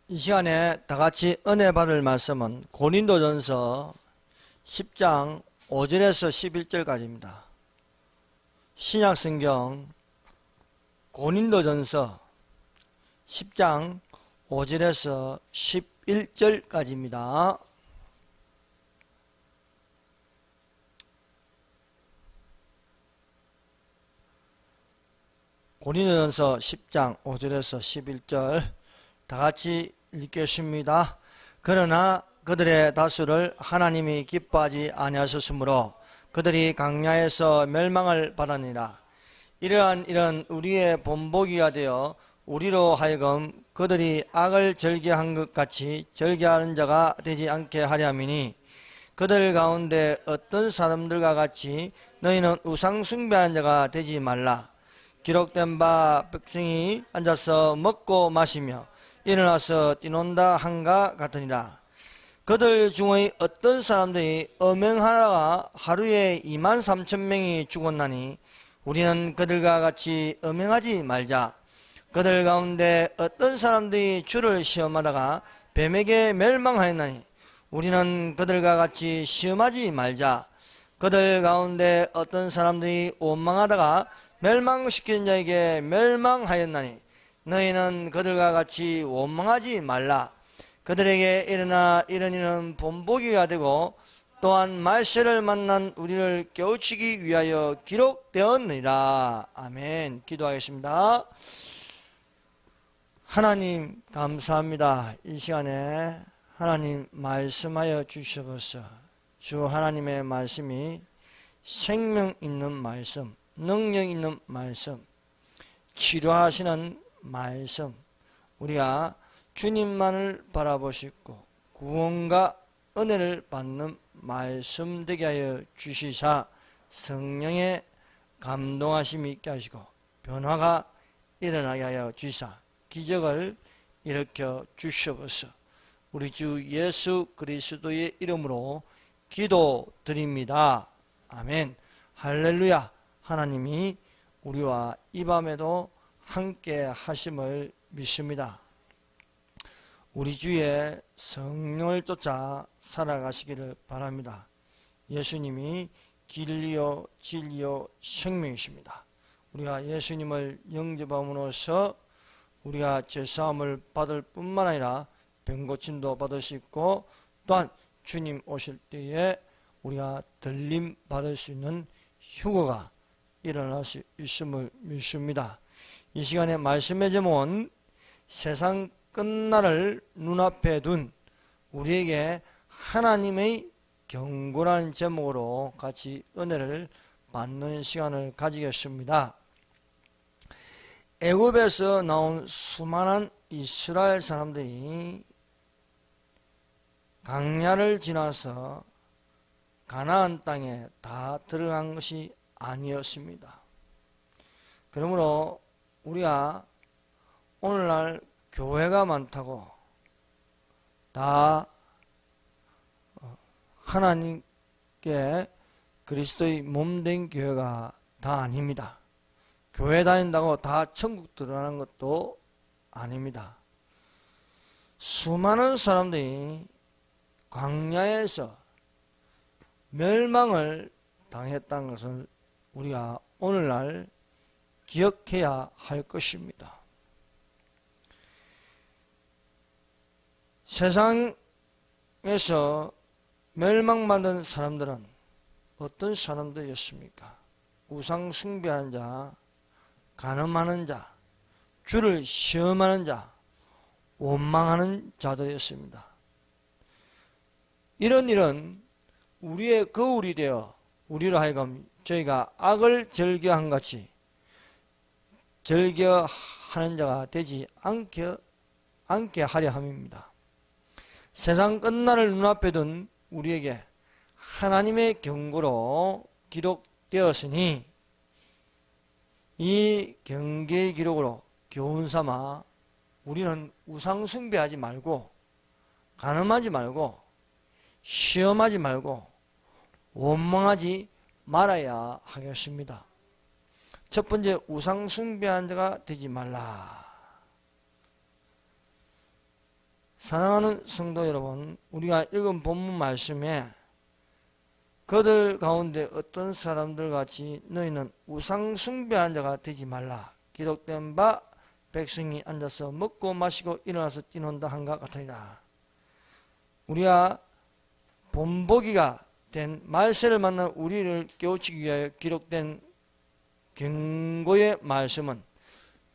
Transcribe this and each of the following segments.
이 시간에 다 같이 은혜 받을 말씀은 고린도전서 10장 5절에서 11절까지입니다. 신약성경 고린도전서 10장 5절에서 11절까지입니다. 고린도전서 10장 5절에서 11절 다 같이 읽겠습니다. 그러나 그들의 다수를 하나님이 기뻐하지 아니하셨으므로 그들이 광야에서 멸망을 받았느니라. 이러한 일은 우리의 본보기가 되어 우리로 하여금 그들이 악을 절개한 것 같이 절개하는 자가 되지 않게 하려 함이니, 그들 가운데 어떤 사람들과 같이 너희는 우상 숭배하는 자가 되지 말라. 기록된 바 백성이 앉아서 먹고 마시며 일어나서 뛰논다 한가 같으니라. 그들 중의 어떤 사람들이 음행하다가 하루에 23,000명이 죽었나니 우리는 그들과 같이 음행하지 말자. 그들 가운데 어떤 사람들이 주를 시험하다가 뱀에게 멸망하였나니 우리는 그들과 같이 시험하지 말자. 그들 가운데 어떤 사람들이 원망하다가 멸망시키는 자에게 멸망하였나니 너희는 그들과 같이 원망하지 말라. 그들에게 일어나 이런 일은 본보기가 되고 또한 말세를 만난 우리를 깨우치기 위하여 기록되었느니라. 아멘. 기도하겠습니다. 하나님 감사합니다. 이 시간에 하나님 말씀하여 주시옵소서. 주 하나님의 말씀이 생명 있는 말씀, 능력 있는 말씀, 치료하시는 말씀, 우리가 주님만을 바라보시고 구원과 은혜를 받는 말씀 되게 하여 주시사 성령의 감동하심이 있게 하시고 변화가 일어나게 하여 주시사 기적을 일으켜 주시옵소서. 우리 주 예수 그리스도의 이름으로 기도드립니다. 아멘. 할렐루야. 하나님이 우리와 이 밤에도 함께 하심을 믿습니다. 우리 주의 성령을 쫓아 살아가시기를 바랍니다. 예수님이 길이요 진리요 생명이십니다. 우리가 예수님을 영접함으로써 우리가 제사함을 받을 뿐만 아니라 병고침도 받을 수 있고 또한 주님 오실 때에 우리가 들림 받을 수 있는 휴거가 일어날 수 있음을 믿습니다. 이 시간에 말씀의 제목은 세상 끝날을 눈앞에 둔 우리에게 하나님의 경고라는 제목으로 같이 은혜를 받는 시간을 가지겠습니다. 애굽에서 나온 수많은 이스라엘 사람들이 광야를 지나서 가나안 땅에 다 들어간 것이 아니었습니다. 그러므로 우리가 오늘날 교회가 많다고 다 하나님께 그리스도의 몸된 교회가 다 아닙니다. 교회 다닌다고 다 천국 들어가는 것도 아닙니다. 수많은 사람들이 광야에서 멸망을 당했다는 것을 우리가 오늘날 기억해야 할 것입니다. 세상에서 멸망받은 사람들은 어떤 사람들이었습니까? 우상 숭배하는 자, 간음하는 자, 주를 시험하는 자, 원망하는 자들이었습니다. 이런 일은 우리의 거울이 되어 우리로 하여금 저희가 악을 절개한 같이 절개하는 자가 되지 않게 하려 함입니다. 세상 끝날을 눈앞에 둔 우리에게 하나님의 경고로 기록되었으니 이 경계의 기록으로 교훈 삼아 우리는 우상 숭배하지 말고 간음하지 말고 시험하지 말고 원망하지 말아야 하겠습니다. 첫 번째, 우상 숭배하는 자가 되지 말라. 사랑하는 성도 여러분, 우리가 읽은 본문 말씀에 그들 가운데 어떤 사람들 같이 너희는 우상 숭배한 자가 되지 말라 기록된 바 백성이 앉아서 먹고 마시고 일어나서 뛰논다 한것 같으니라. 우리가 본보기가 된 말세를 만난 우리를 깨우치기 위하여 기록된 경고의 말씀은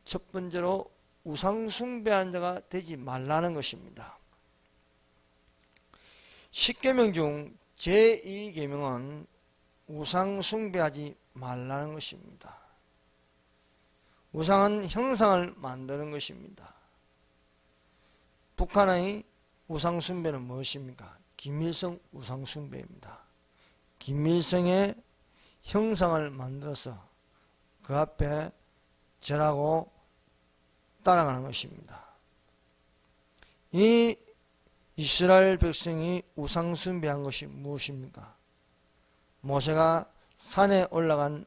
첫 번째로 우상 숭배한 자가 되지 말라는 것입니다. 10계명 중 제2계명은 우상 숭배하지 말라는 것입니다. 우상은 형상을 만드는 것입니다. 북한의 우상 숭배는 무엇입니까? 김일성 우상 숭배입니다. 김일성의 형상을 만들어서 그 앞에 절하고 따라가는 것입니다. 이 이스라엘 백성이 우상 숭배한 것이 무엇입니까? 모세가 산에 올라간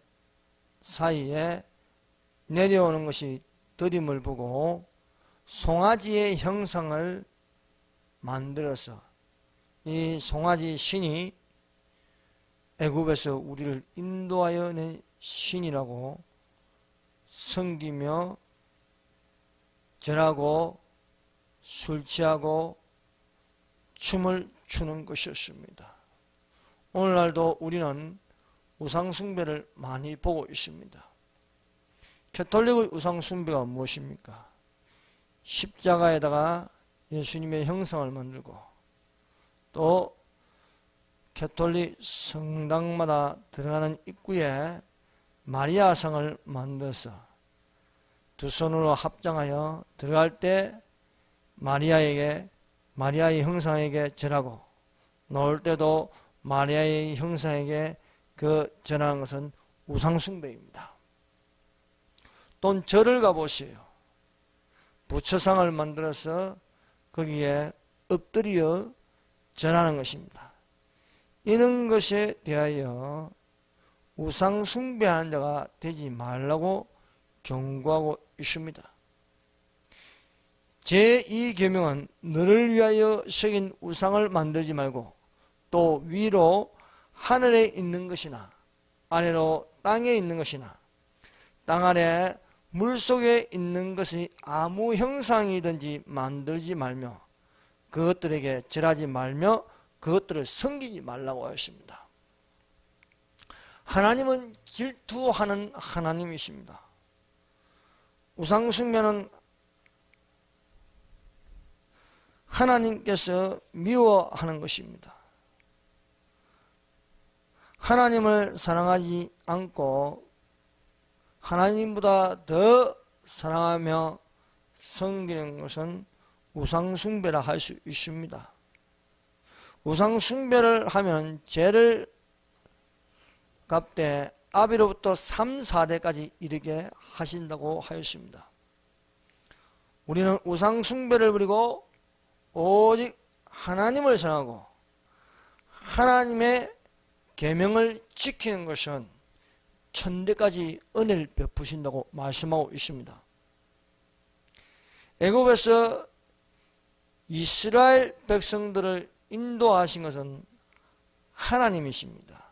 사이에 내려오는 것이 들임을 보고 송아지의 형상을 만들어서 이 송아지 신이 애굽에서 우리를 인도하여 낸 신이라고 섬기며 절하고 술 취하고 춤을 추는 것이었습니다. 오늘날도 우리는 우상 숭배를 많이 보고 있습니다. 가톨릭의 우상 숭배가 무엇입니까? 십자가에다가 예수님의 형상을 만들고 또 가톨릭 성당마다 들어가는 입구에 마리아상을 만들어서 두 손으로 합장하여 들어갈 때 마리아의 형상에게 절하고 나올 때도 마리아의 형상에게 그 절하는 것은 우상 숭배입니다. 또 절을 가보세요. 부처상을 만들어서 거기에 엎드려 절하는 것입니다. 이런 것에 대하여 우상 숭배하는 자가 되지 말라고 경고하고 있습니다. 제2계명은 너를 위하여 새긴 우상을 만들지 말고 또 위로 하늘에 있는 것이나 아래로 땅에 있는 것이나 땅 아래 물속에 있는 것이 아무 형상이든지 만들지 말며 그것들에게 절하지 말며 그것들을 섬기지 말라고 하였습니다. 하나님은 질투하는 하나님이십니다. 우상 숭배는 하나님께서 미워하는 것입니다. 하나님을 사랑하지 않고 하나님보다 더 사랑하며 섬기는 것은 우상 숭배라 할 수 있습니다. 우상 숭배를 하면 죄를 갚되 아비로부터 3, 4대까지 이르게 하신다고 하였습니다. 우리는 우상 숭배를 버리고 오직 하나님을 사랑하고 하나님의 계명을 지키는 것은 천대까지 은혜를 베푸신다고 말씀하고 있습니다. 애굽에서 이스라엘 백성들을 인도하신 것은 하나님이십니다.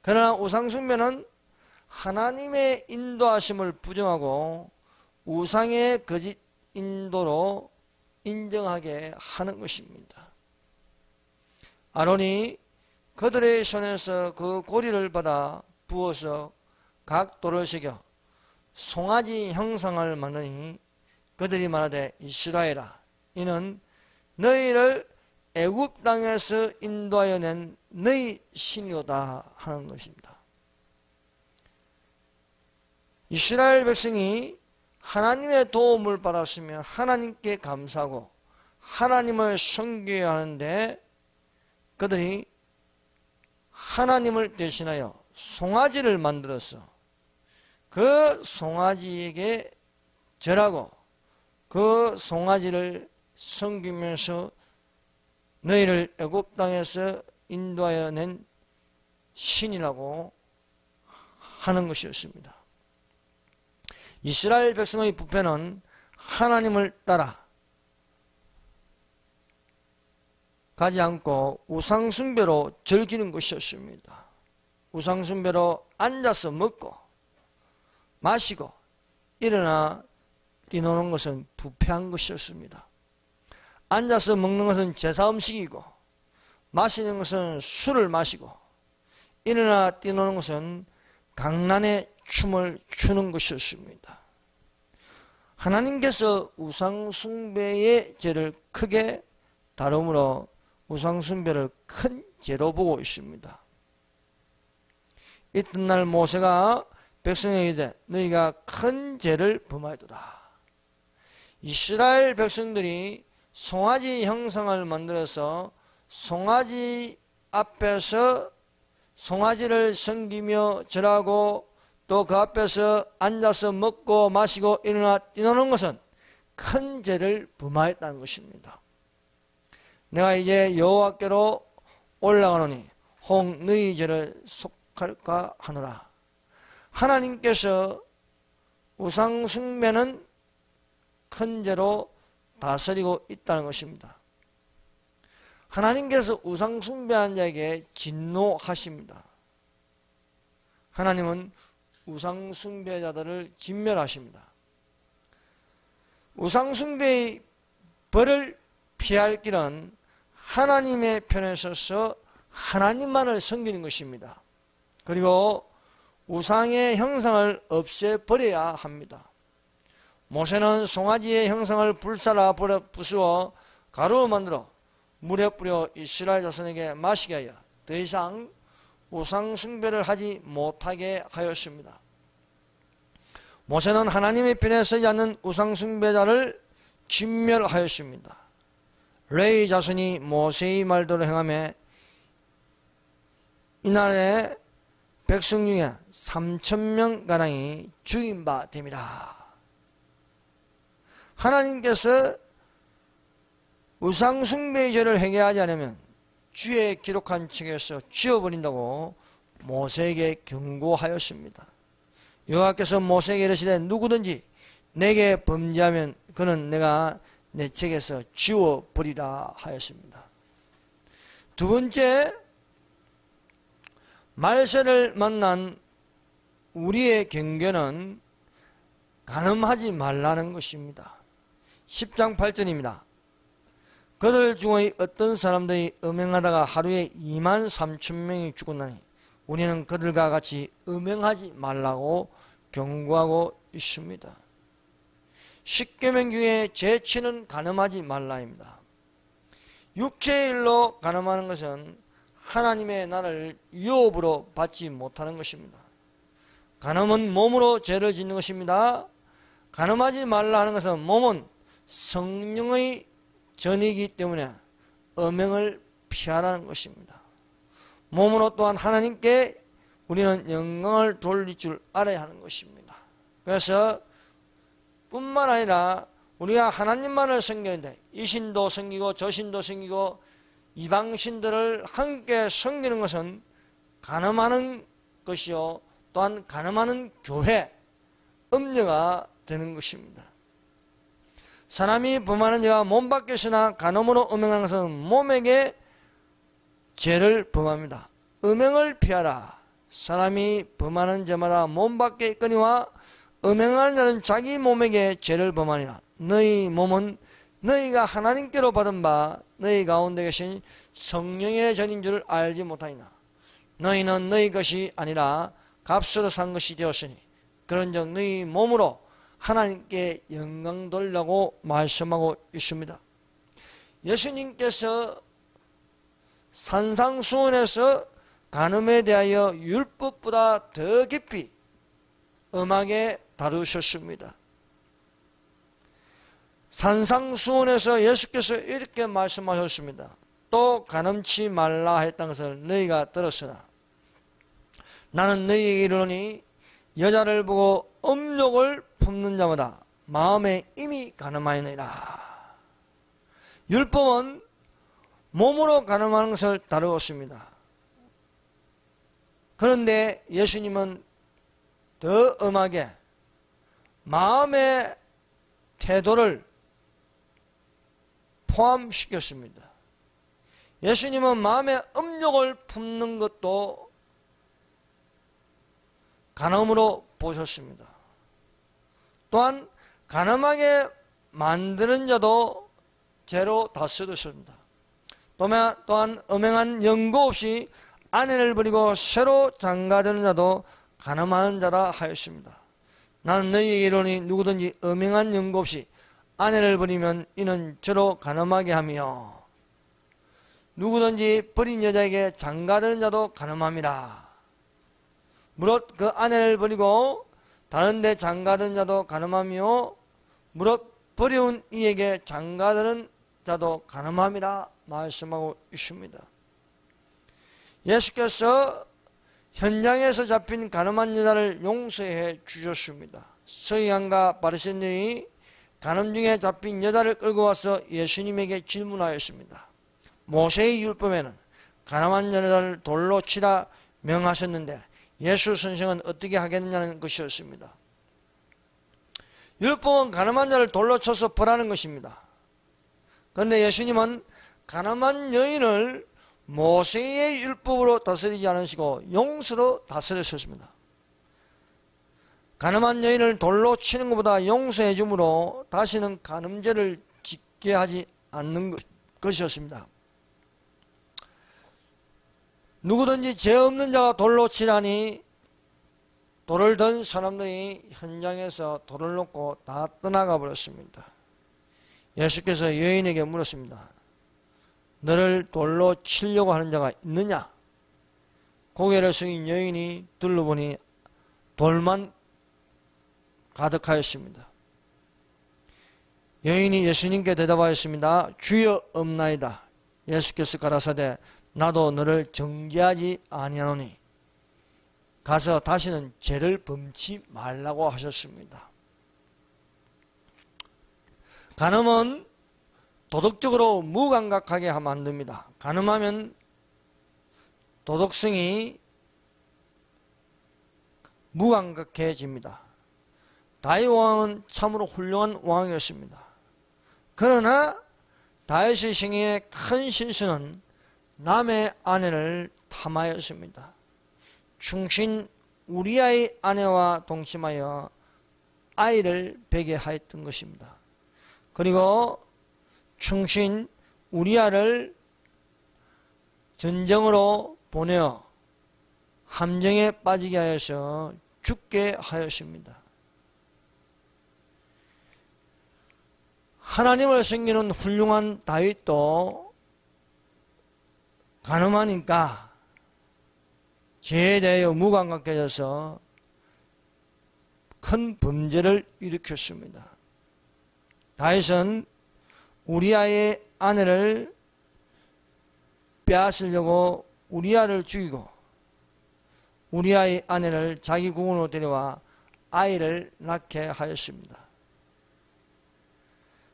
그러나 우상숭배는 하나님의 인도하심을 부정하고 우상의 거짓 인도로 인정하게 하는 것입니다. 아론이 그들의 손에서 그 고리를 받아 부어서 각 돌을 새겨 송아지 형상을 만드니 그들이 말하되 이스라엘아 이는 너희를 애굽 땅에서 인도하여 낸 너희 신이로다 하는 것입니다. 이스라엘 백성이 하나님의 도움을 받았으면 하나님께 감사하고 하나님을 섬겨야 하는데 그들이 하나님을 대신하여 송아지를 만들어서 그 송아지에게 절하고 그 송아지를 섬기면서 너희를 애굽 땅에서 인도하여 낸 신이라고 하는 것이었습니다. 이스라엘 백성의 부패는 하나님을 따라 가지 않고 우상숭배로 즐기는 것이었습니다. 우상숭배로 앉아서 먹고 마시고 일어나 뛰노는 것은 부패한 것이었습니다. 앉아서 먹는 것은 제사 음식이고 마시는 것은 술을 마시고 일어나 뛰노는 것은 강난의 춤을 추는 것이었습니다. 하나님께서 우상숭배의 죄를 크게 다루므로 우상숭배를 큰 죄로 보고 있습니다. 이튿날 모세가 백성에게 이르되 너희가 큰 죄를 범하였도다. 이스라엘 백성들이 송아지 형상을 만들어서 송아지 앞에서 송아지를 섬기며 절하고 또 그 앞에서 앉아서 먹고 마시고 일어나 뛰노는 것은 큰 죄를 범하였다는 것입니다. 내가 이제 여호와께로 올라가노니 혹 너희 죄를 속할까 하노라. 하나님께서 우상숭배는 큰 죄로 다스리고 있다는 것입니다. 하나님께서 우상숭배한 자에게 진노하십니다. 하나님은 우상숭배자들을 진멸하십니다. 우상숭배의 벌을 피할 길은 하나님의 편에 서서 하나님만을 섬기는 것입니다. 그리고 우상의 형상을 없애버려야 합니다. 모세는 송아지의 형상을 불살라 부수어 가루로 만들어 물에 뿌려 이스라엘 자손에게 마시게 하여 더 이상 우상 숭배를 하지 못하게 하였습니다. 모세는 하나님의 편에 서지 않는 우상 숭배자를 진멸하였습니다. 레위 자손이 모세의 말대로 행하며 이날에 백성 중에 3,000명가량이 죽인 바 됨이라. 하나님께서 우상 숭배의 죄를 회개하지 않으면 주의 기록한 책에서 지워버린다고 모세에게 경고하였습니다. 여호와께서 모세에게 이르시되 누구든지 내게 범죄하면 그는 내가 내 책에서 지워버리라 하였습니다. 두 번째, 말세를 만난 우리의 경계는 간음하지 말라는 것입니다. 10장 8절입니다. 그들 중의 어떤 사람들이 음행하다가 하루에 23,000명이 죽었나니 우리는 그들과 같이 음행하지 말라고 경고하고 있습니다. 십계명 중에 제치는 간음하지 말라입니다. 육체의 일로 간음하는 것은 하나님의 나라를 유업으로 받지 못하는 것입니다. 간음은 몸으로 죄를 짓는 것입니다. 간음하지 말라 하는 것은 몸은 성령의 전이기 때문에 음행을 피하라는 것입니다. 몸으로 또한 하나님께 우리는 영광을 돌릴 줄 알아야 하는 것입니다. 그래서 뿐만 아니라 우리가 하나님만을 섬기는데 이 신도 섬기고 저 신도 섬기고 이방신들을 함께 섬기는 것은 간음하는 것이요 또한 간음하는 교회, 음녀가 되는 것입니다. 사람이 범하는 죄가 몸 밖에서나 간음으로 음행하는 것은 몸에게 죄를 범합니다. 음행을 피하라. 사람이 범하는 죄마다 몸 밖에 있거니와 음행하는 자는 자기 몸에게 죄를 범하니라. 너희 몸은 너희가 하나님께로 받은 바 너희 가운데 계신 성령의 전인 줄 알지 못하니라. 너희는 너희 것이 아니라 값으로 산 것이 되었으니 그런즉 너희 몸으로 하나님께 영광 돌리라고 말씀하고 있습니다. 예수님께서 산상수훈에서 간음에 대하여 율법보다 더 깊이 엄하게 다루셨습니다. 산상수훈에서 예수께서 이렇게 말씀하셨습니다. 또 간음치 말라 했다는 것을 너희가 들었으나 나는 너희에게 이르노니 여자를 보고 음욕을 품는 자마다 마음에 이미 간음하였느니라. 율법은 몸으로 간음하는 것을 다루고 있습니다. 그런데 예수님은 더 엄하게 마음의 태도를 포함시켰습니다. 예수님은 마음의 음욕을 품는 것도 간음으로 보셨습니다. 또한 간음하게 만드는 자도 죄로 다스렸습니다. 또한 음행한 연고 없이 아내를 버리고 새로 장가드는 자도 간음하는 자라 하였습니다. 나는 너희에게 이르노니 누구든지 음행한 연고 없이 아내를 버리면 이는 저로 간음하게 하며 누구든지 버린 여자에게 장가드는 자도 간음함이라. 무릇 그 아내를 버리고 다른 데 장가드는 자도 간음하며 무릇 버려온 이에게 장가드는 자도 간음함이라 말씀하고 있습니다. 예수께서 현장에서 잡힌 간음한 여자를 용서해 주셨습니다. 서기관과 바리새인들이 간음 중에 잡힌 여자를 끌고 와서 예수님에게 질문하였습니다. 모세의 율법에는 간음한 여자를 돌로 치라 명하셨는데 예수 선생은 어떻게 하겠느냐는 것이었습니다. 율법은 간음한 자를 돌로 쳐서 벌하는 것입니다. 그런데 예수님은 간음한 여인을 모세의 율법으로 다스리지 않으시고 용서로 다스리셨습니다. 간음한 여인을 돌로 치는 것보다 용서해 주므로 다시는 간음죄를 짓게 하지 않는 것이었습니다. 누구든지 죄 없는 자가 돌로 치라니 돌을 든 사람들이 현장에서 돌을 놓고 다 떠나가 버렸습니다. 예수께서 여인에게 물었습니다. 너를 돌로 치려고 하는 자가 있느냐? 고개를 숙인 여인이 둘러보니 돌만 가득하였습니다. 여인이 예수님께 대답하였습니다. 주여 없나이다. 예수께서 가라사대 나도 너를 정죄하지 아니하노니 가서 다시는 죄를 범치 말라고 하셨습니다. 간음은 도덕적으로 무감각하게 만듭니다. 간음하면 도덕성이 무감각해집니다. 다윗 왕은 참으로 훌륭한 왕이었습니다. 그러나 다윗의 생애의 큰 실수는 남의 아내를 탐하였습니다. 충신 우리아의 아내와 동침하여 아이를 베게 하였던 것입니다. 그리고 충신 우리아를 전쟁으로 보내어 함정에 빠지게 하여서 죽게 하였습니다. 하나님을 섬기는 훌륭한 다윗도 간음하니까 죄에 대하여 무감각해져서 큰 범죄를 일으켰습니다. 다윗은 우리아의 아내를 빼앗으려고 우리아를 죽이고 우리아의 아내를 자기 궁으로 데려와 아이를 낳게 하였습니다.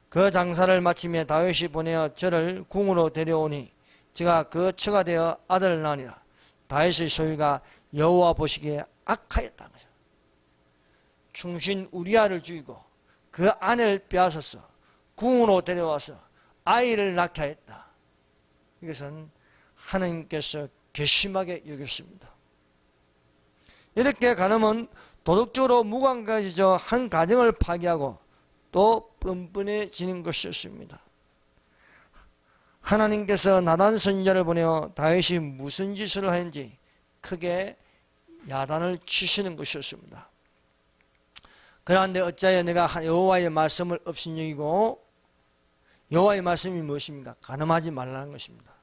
그 장사를 마치며 다윗이 보내어 저를 궁으로 데려오니 제가 그 처가 되어 아들을 낳으니라. 다윗의 소유가 여호와 보시기에 악하였다는 거죠. 충신 우리아를 죽이고 그 아내를 빼앗아서 궁으로 데려와서 아이를 낳게 하였다. 이것은 하나님께서 괘씸하게 여겼습니다. 이렇게 간음은 도덕적으로 무감각해져 한 가정을 파괴하고 또 뻔뻔해지는 것이었습니다. 하나님께서 나단 선지자를 보내어 다윗이 무슨 짓을 하는지 크게 야단을 치시는 것이었습니다. 그런데 어찌하여 내가 여호와의 말씀을 업신여기고 여호와의 말씀이 무엇입니까? 간음하지 말라는 것입니다.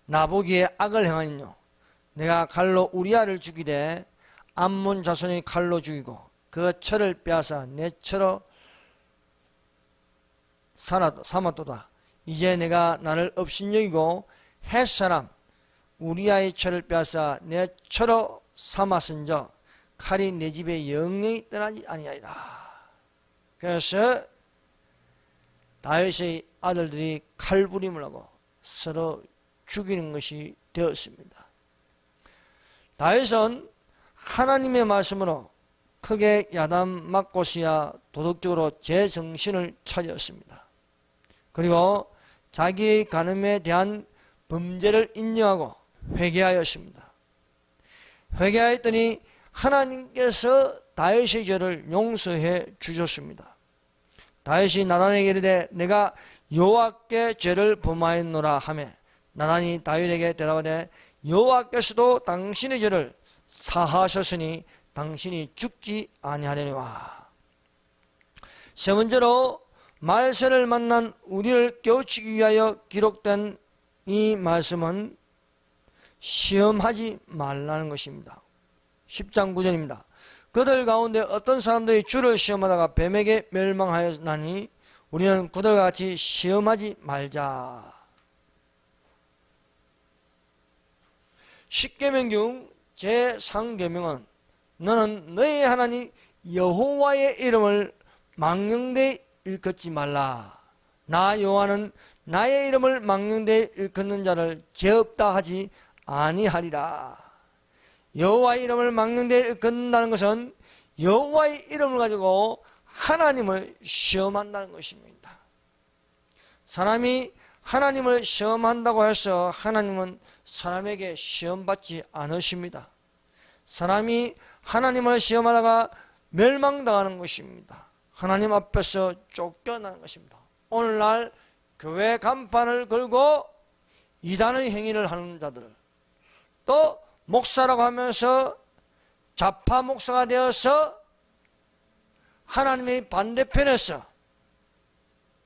나보기에 악을 행하니요 내가 칼로 우리아를 죽이되 암몬 자손의 칼로 죽이고 그 처를 빼앗아 내 처로 삼았도다. 이제 내가 나를 업신여기고 헷사람 우리아의 처를 빼앗아 내 처로 삼았은저 칼이 내 집에 영영이 떠나지 아니하리라. 그래서 다윗의 아들들이 칼부림을 하고 서로 죽이는 것이 되었습니다. 다윗은 하나님의 말씀으로 크게 야단 맞고서야 도덕적으로 제정신을 차렸습니다. 그리고 자기의 간음에 대한 범죄를 인정하고 회개하였습니다. 회개하였더니 하나님께서 다윗의 죄를 용서해 주셨습니다. 다윗이 나단에게 이르되 내가 여호와께 죄를 범하였노라 하매 나단이 다윗에게 대답하되 여호와께서도 당신의 죄를 사하셨으니 당신이 죽지 아니하려니와. 세 번째로 말세를 만난 우리를 깨우치기 위하여 기록된 이 말씀은 시험하지 말라는 것입니다. 10장 9절입니다. 그들 가운데 어떤 사람들이 주를 시험하다가 뱀에게 멸망하였나니 우리는 그들과 같이 시험하지 말자. 십계명 중 제3계명은 너는 너희 하나님 여호와의 이름을 망령되이 일컫지 말라. 나 여호와는 나의 이름을 망령되이 일컫는 자를 죄없다 하지 아니하리라. 여호와의 이름을 망령되이 일컫는다는 것은 여호와의 이름을 가지고 하나님을 시험한다는 것입니다. 사람이 하나님을 시험한다고 해서 하나님은 사람에게 시험받지 않으십니다. 사람이 하나님을 시험하다가 멸망당하는 것입니다. 하나님 앞에서 쫓겨나는 것입니다. 오늘날 교회 간판을 걸고 이단의 행위를 하는 자들, 또 목사라고 하면서 좌파 목사가 되어서 하나님의 반대편에서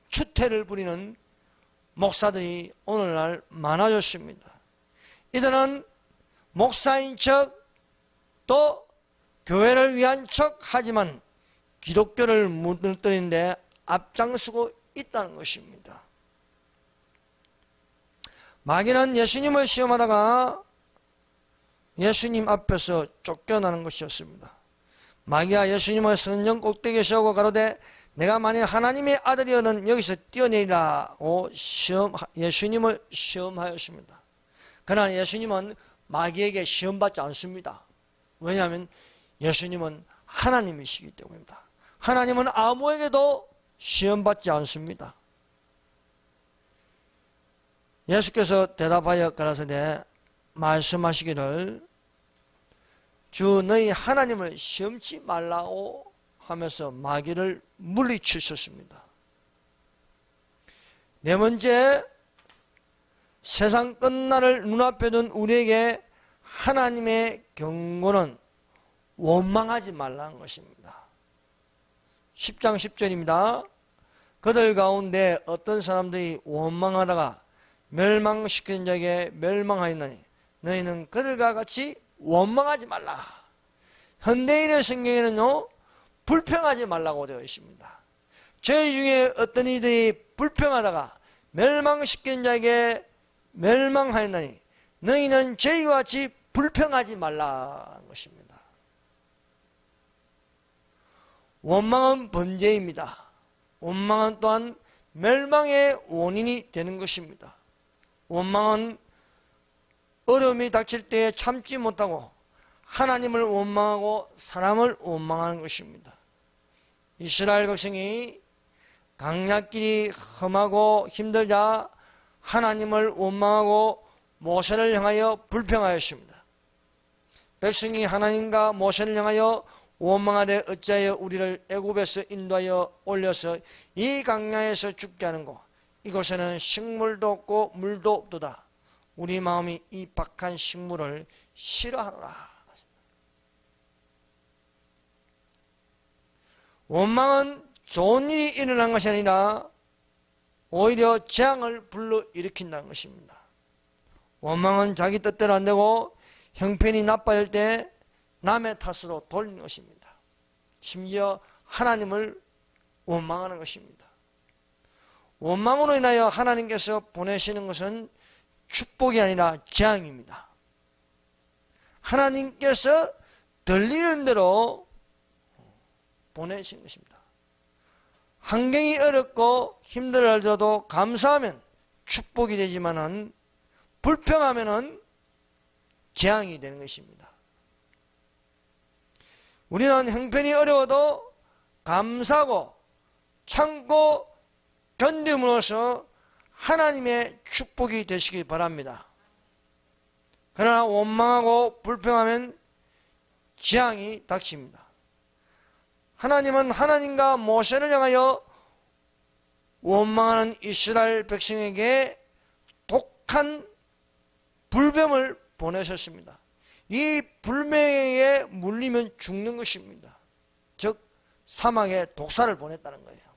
추태를 부리는 목사들이 오늘날 많아졌습니다. 이들은 목사인 척 또 교회를 위한 척 하지만 기독교를 무너뜨리는데 앞장서고 있다는 것입니다. 마귀는 예수님을 시험하다가 예수님 앞에서 쫓겨나는 것이었습니다. 마귀가 예수님을 성전 꼭대기에 세우고 가로되 내가 만일 하나님의 아들이어는 여기서 뛰어내리라고 예수님을 시험하였습니다. 그러나 예수님은 마귀에게 시험받지 않습니다. 왜냐하면 예수님은 하나님이시기 때문입니다. 하나님은 아무에게도 시험받지 않습니다. 예수께서 대답하여 가라사대 말씀하시기를 주 너희 하나님을 시험치 말라고 하면서 마귀를 물리치셨습니다. 네 번째, 세상 끝날을 눈앞에 둔 우리에게 하나님의 경고는 원망하지 말라는 것입니다. 10장 10절입니다. 그들 가운데 어떤 사람들이 원망하다가 멸망시킨 자에게 멸망하였나니 너희는 그들과 같이 원망하지 말라. 현대인의 성경에는요, 불평하지 말라고 되어 있습니다. 저희 중에 어떤 이들이 불평하다가 멸망시킨 자에게 멸망하였나니 너희는 저희와 같이 불평하지 말라는 것입니다. 원망은 번제입니다. 원망은 또한 멸망의 원인이 되는 것입니다. 원망은 어려움이 닥칠 때에 참지 못하고 하나님을 원망하고 사람을 원망하는 것입니다. 이스라엘 백성이 강약길이 험하고 힘들자 하나님을 원망하고 모세를 향하여 불평하였습니다. 백성이 하나님과 모세를 향하여 원망하되 어찌하여 우리를 애굽에서 인도하여 올려서 이 강야에서 죽게 하는고 이곳에는 식물도 없고 물도 없도다. 우리 마음이 이 박한 식물을 싫어하노라. 원망은 좋은 일이 일어난 것이 아니라 오히려 재앙을 불러일으킨다는 것입니다. 원망은 자기 뜻대로 안 되고 형편이 나빠질 때 남의 탓으로 돌리는 것입니다. 심지어 하나님을 원망하는 것입니다. 원망으로 인하여 하나님께서 보내시는 것은 축복이 아니라 재앙입니다. 하나님께서 들리는 대로 보내신 것입니다. 환경이 어렵고 힘들어도 감사하면 축복이 되지만은 불평하면은 재앙이 되는 것입니다. 우리는 형편이 어려워도 감사하고 참고 견dim으로써 하나님의 축복이 되시기 바랍니다. 그러나 원망하고 불평하면 재앙이 닥칩니다. 하나님은 하나님과 모세를 향하여 원망하는 이스라엘 백성에게 독한 불뱀을 보내셨습니다. 이 불뱀에 물리면 죽는 것입니다. 즉 사막에 독사를 보냈다는 거예요.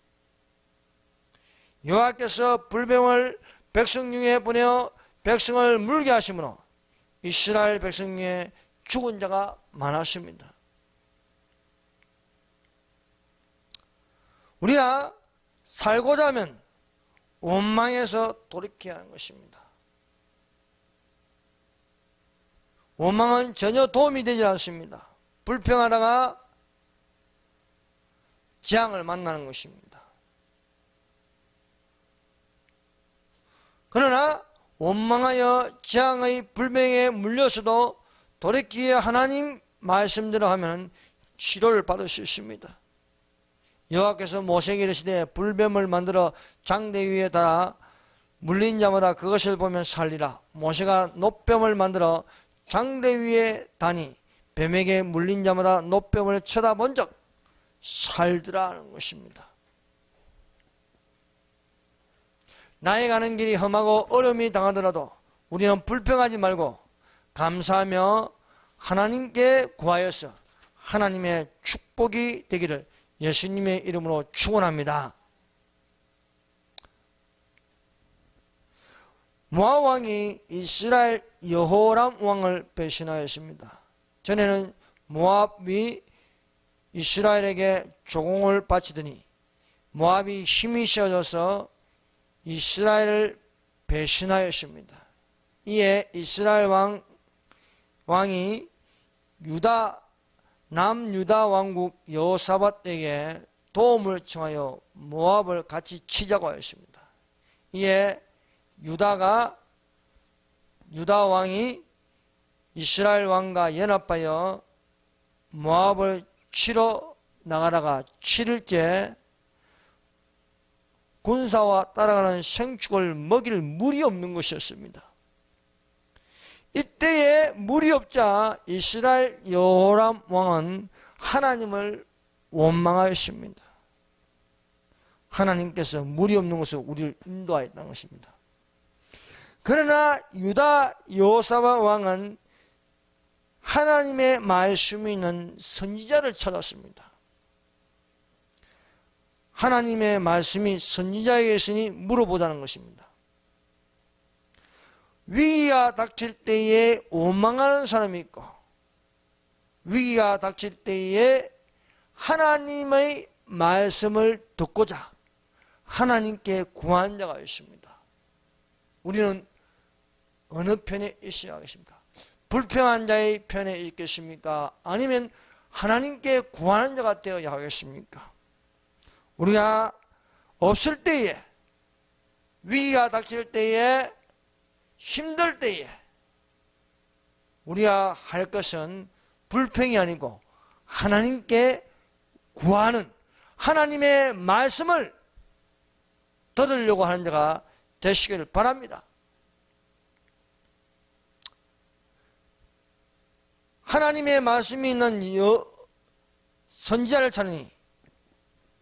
여호와께서 불뱀을 백성 중에 보내어 백성을 물게 하심으로 이스라엘 백성 중에 죽은 자가 많았습니다. 우리가 살고자 하면 원망에서 돌이켜야 하는 것입니다. 원망은 전혀 도움이 되지 않습니다. 불평하다가 재앙을 만나는 것입니다. 그러나 원망하여 재앙의 불병에 물려서도 돌이키어 하나님 말씀대로 하면 치료를 받을 수 있습니다. 여호와께서 모세에게 이르시되 불뱀을 만들어 장대 위에 달아 물린 자마다 그것을 보면 살리라. 모세가 놋뱀을 만들어 장대 위에 다니 뱀에게 물린 자마다 놋뱀을 쳐다본 적 살더라 하는 것입니다. 나의 가는 길이 험하고 어려움이 당하더라도 우리는 불평하지 말고 감사하며 하나님께 구하여서 하나님의 축복이 되기를 예수님의 이름으로 축원합니다. 모압 왕이 이스라엘 여호람 왕을 배신하였습니다. 전에는 모압이 이스라엘에게 조공을 바치더니 모압이 힘이 세져서 이스라엘을 배신하였습니다. 이에 이스라엘 왕이 남유다 왕국 여호사밧에게 도움을 청하여 모압을 같이 치자고 하였습니다. 이에 유다 왕이 이스라엘 왕과 연합하여 모압을 치러 나가다가 7일째 군사와 따라가는 생축을 먹일 물이 없는 것이었습니다. 이때에 물이 없자 이스라엘 여호람 왕은 하나님을 원망하였습니다. 하나님께서 물이 없는 것을 우리를 인도하였다는 것입니다. 그러나 유다 여호사밧 왕은 하나님의 말씀이 있는 선지자를 찾았습니다. 하나님의 말씀이 선지자에게 있으니 물어보자는 것입니다. 위기가 닥칠 때에 원망하는 사람이 있고 위기가 닥칠 때에 하나님의 말씀을 듣고자 하나님께 구한 자가 있습니다. 우리는 어느 편에 있어야 하겠습니까? 불평한 자의 편에 있겠습니까? 아니면 하나님께 구하는 자가 되어야 하겠습니까? 우리가 없을 때에, 위기가 닥칠 때에, 힘들 때에 우리가 할 것은 불평이 아니고 하나님께 구하는 하나님의 말씀을 들으려고 하는 자가 되시기를 바랍니다. 하나님의 말씀이 있는 선지자를 찾으니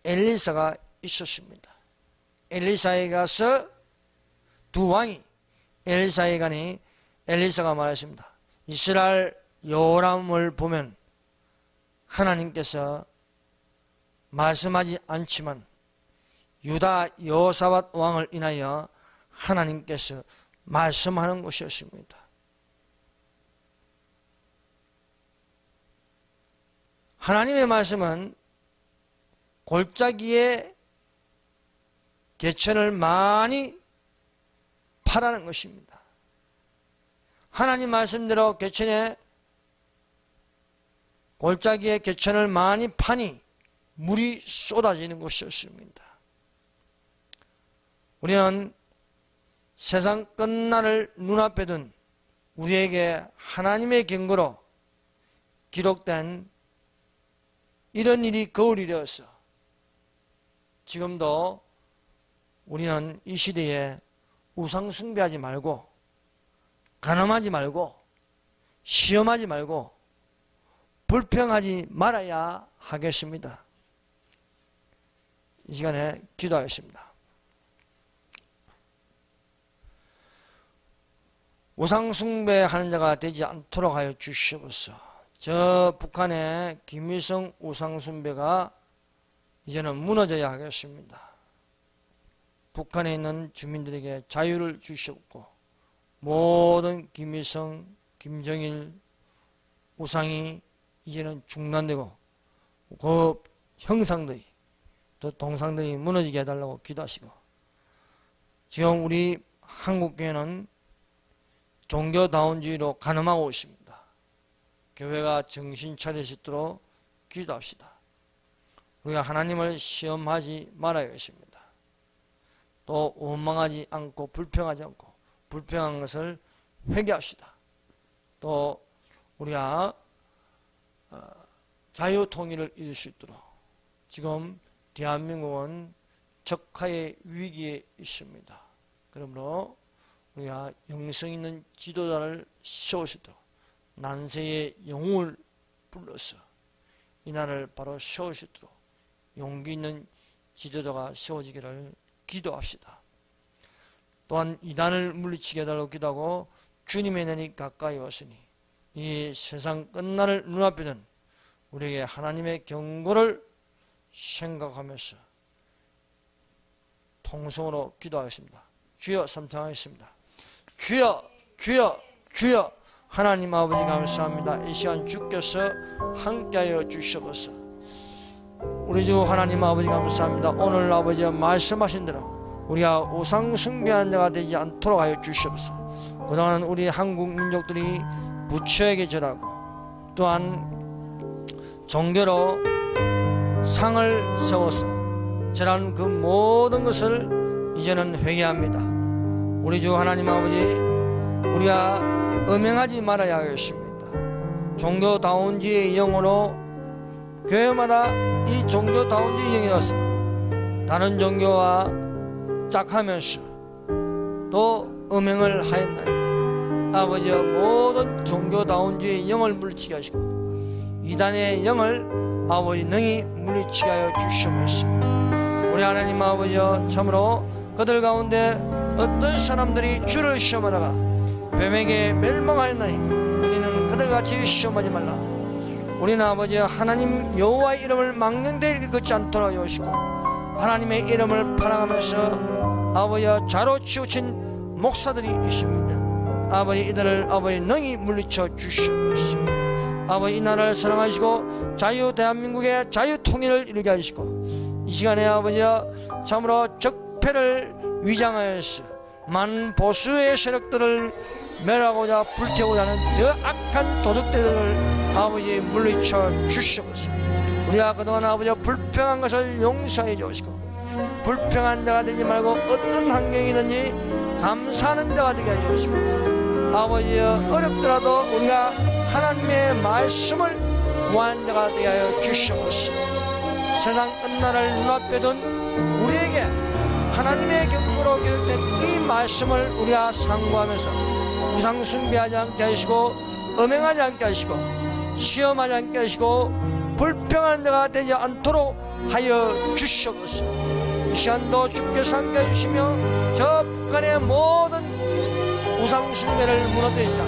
엘리사가 있었습니다. 엘리사에 가서 두 왕이 엘리사에 가니 엘리사가 말했습니다. 이스라엘 여호람을 보면 하나님께서 말씀하지 않지만 유다 여호사밧 왕을 인하여 하나님께서 말씀하는 것이었습니다. 하나님의 말씀은 골짜기에 개천을 많이 파라는 것입니다. 하나님 말씀대로 골짜기에 개천을 많이 파니 물이 쏟아지는 것이었습니다. 우리는 세상 끝날을 눈앞에 둔 우리에게 하나님의 경고로 기록된 이런 일이 거울이 되어서 지금도 우리는 이 시대에 우상 숭배하지 말고, 간음하지 말고, 시험하지 말고, 불평하지 말아야 하겠습니다. 이 시간에 기도하겠습니다. 우상 숭배하는 자가 되지 않도록 하여 주시옵소서. 저 북한의 김일성 우상 숭배가 이제는 무너져야 하겠습니다. 북한에 있는 주민들에게 자유를 주시옵고, 모든 김일성, 김정일 우상이 이제는 중단되고, 그 형상들이, 또 동상들이 무너지게 해달라고 기도하시고, 지금 우리 한국교회는 종교다운주의로 간음하고 있습니다. 교회가 정신 차릴 수 있도록 기도합시다. 우리가 하나님을 시험하지 말아야겠습니다. 또 원망하지 않고 불평하지 않고 불평한 것을 회개합시다. 또 우리가 자유통일을 이룰 수 있도록, 지금 대한민국은 적화의 위기에 있습니다. 그러므로 우리가 영성 있는 지도자를 세울 수 있도록 난세의 영웅을 불러서 이 나라를 바로 세울 수 있도록 용기 있는 지도자가 세워지기를 기도합시다. 또한 이단을 물리치게 해달라고 기도하고, 주님의 날이 가까이 왔으니 이 세상 끝날을 눈앞에 둔 우리에게 하나님의 경고를 생각하면서 통성으로 기도하겠습니다. 주여 삼창하겠습니다. 주여, 주여, 주여. 하나님 아버지 감사합니다. 이 시간 주께서 함께하여 주시옵소서. 우리 주 하나님 아버지 감사합니다. 오늘 아버지 말씀하신 대로 우리가 우상 숭배하는 자가 되지 않도록 하여 주시옵소서. 그동안 우리 한국 민족들이 부처에게 절하고, 또한 종교로 상을 세워서 절하는 그 모든 것을 이제는 회개합니다. 우리 주 하나님 아버지, 우리가 음행하지 말아야 하겠습니다. 종교다운주의의 영으로 교회마다 이 종교다운주의 영이 와서 다른 종교와 짝하면서 또 음행을 하였나이다. 아버지, 모든 종교다운주의 영을 물리치게 하시고 이단의 영을 아버지 능히 물리치게 하여 주시옵소서. 우리 하나님 아버지, 참으로 그들 가운데 어떤 사람들이 주를 시험하다가 뱀에게 멸망하였나니 우리는 그들같이 시험하지 말라. 우리는 아버지 하나님 여호와의 이름을 망령되이 걷지 않도록 하시고, 하나님의 이름을 팔아가면서 아버지 자로 치우친 목사들이 있습니다. 아버지 이들을 아버지 능히 물리쳐 주시옵소서. 아버지 이 나라를 사랑하시고 자유 대한민국의 자유 통일을 이루게 하시고, 이 시간에 아버지 참으로 적폐를 위장하여서 많은 보수의 세력들을 멸하고자 불태우고자 하는 저 악한 도적들을 아버지 물리쳐 주시옵소서. 우리가 그동안 아버지 불평한 것을 용서해 주시고, 불평한 자가 되지 말고 어떤 환경이든지 감사하는 자가 되게 해 주시고, 아버지 어렵더라도 우리가 하나님의 말씀을 구하는 자가 되게 하여 주시옵소서. 세상 끝날을 눈앞에 둔 우리에게 하나님의 경고로 기록된 이 말씀을 우리가 상고하면서 우상 숭배하지 않게 하시고, 음행하지 않게 하시고, 시험하지 않게 하시고, 불평하는 자가 되지 않도록 하여 주시옵소서. 이 시간도 주께서 함께 해주시며 저 북한의 모든 우상 숭배를 무너뜨리자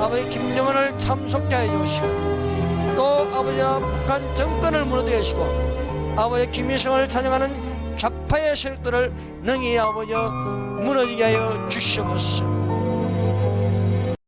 아버지 김정은을 참속케 하여 주시고, 또 아버지 북한 정권을 무너뜨려 주시고, 아버지 김일성을 찬양하는 좌파의 세력들을 능히 아버지 무너지게 하여 주시옵소서.